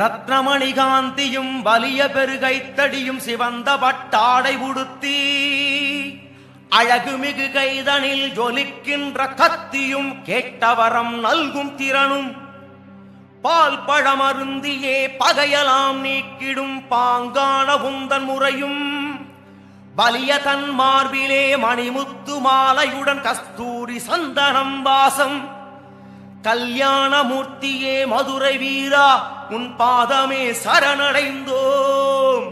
ரத்னமணி காந்தியும் வலிய பெருகைத்தடியும் சிவந்த பட்டாடை உடுத்தி அழகுமிகு கைதனில் ஜொலிக்கின்ற கத்தியும் கேட்டவரம் நல்கும் திறனும் பால் பழமருந்தியே பகையலாம் நீக்கிடும் பாங்கான உந்தன் முறையும் வலிய தன் மார்பிலே மணிமுத்து மாலையுடன் கஸ்தூரி சந்தனம் வாசம் கல்யாணமூர்த்தியே மதுரை வீரா உன் பாதமே சரணடைந்தோம்.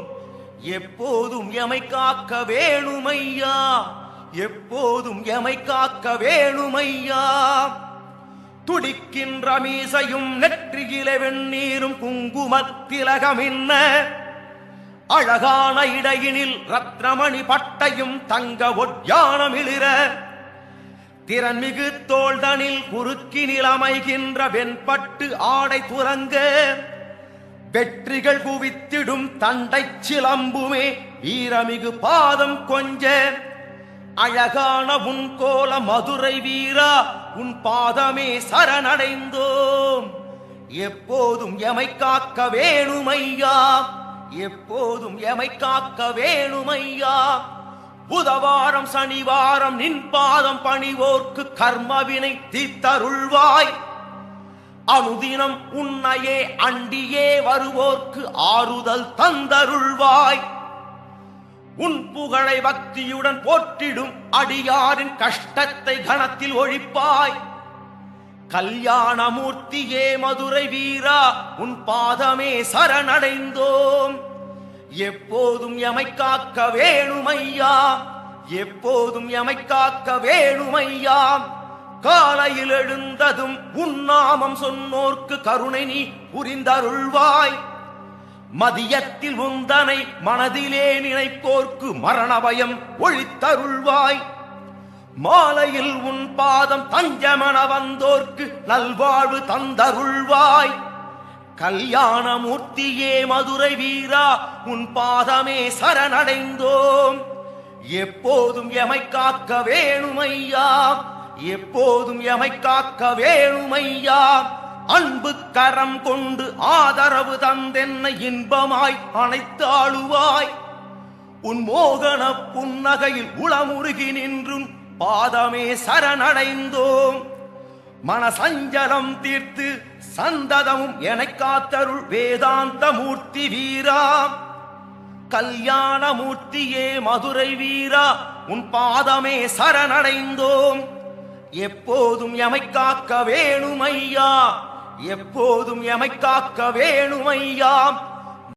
எப்போதும் எமை காக்க வேணுமையா, எப்போதும் எமை காக்க வேணுமையா. துடிக்கின்ற மீசையும் நெற்றியிலே வெந்நீரும் குங்குமத்திலகமின்ன அழகான இடையினில் ரத்னமணி பட்டையும் தங்க ஒட்யானமிளிர திறன்மிகு தோள்தனில் குறுக்கினில் அமைகின்ற வெண்பட்டு ஆடை துலங்க வெற்றிகள் குவித்திடும் தண்டை சிலம்புமே வீரமிகு பாதம் கொஞ்ச அழகான உன் கோல மதுரை வீரா உன் பாதமே சரணடைந்தோம். எப்போதும் எமை காக்க வேணுமையா, எப்போதும் எமை காக்க வேணுமையா. புதவாரம் சனிவாரம் நின் பாதம் பணிவோர்க்கு கர்மவினை தீர்த்தருள்வாய். அனுதினம் உன்னையே அண்டியே வருவோர்க்கு ஆறுதல் தந்தருள்வாய். உன் புகழை பக்தியுடன் போற்றிடும் அடியாரின் கஷ்டத்தை கணத்தில் ஒழிப்பாய். கல்யாணமூர்த்தியே மதுரை வீரா உன் பாதமே சரணடைந்தோம். எப்போதும் எமை காக்க வேணுமையா, எப்போதும் எமை காக்க வேணுமையா. காலையில் எழுந்ததும் உன்னாமம் சொன்னோர்க்கு கருணை நீ புரிந்தருள்வாய். மதியத்தில் உந்தனை மனதிலே நினைப்போர்க்கு மரண பயம் ஒழித்தருள்வாய். மாலையில் உன் பாதம் தஞ்சமன வந்தோர்க்கு நல்வாழ்வு தந்தருள்வாய். கல்யாணமூர்த்தியே மதுரை வீரா உன் பாதமே சரணடைந்தோம். எப்போதும் எமை காக்க வேணுமையா, எப்போதும் எமை காக்க வேணுமையா. அன்பு கரம் கொண்டு ஆதரவு தந்தென்னை இன்பமாய் அனைத்து ஆளுவாய். உன் மோகன புன்னகையில் உளமுருகி நின்றும் பாதமே சரணடைந்தோம். மனசஞ்சலம் தீர்த்து சந்ததமும் எனை காத்தருள் வேதாந்த மூர்த்தி வீரா. கல்யாணமூர்த்தியே மதுரை வீரா உன் பாதமே சரணடைந்தோம். எப்போதும் எமை காக்க வேணுமையா, எப்போதும் எமை காக்க வேணுமையா.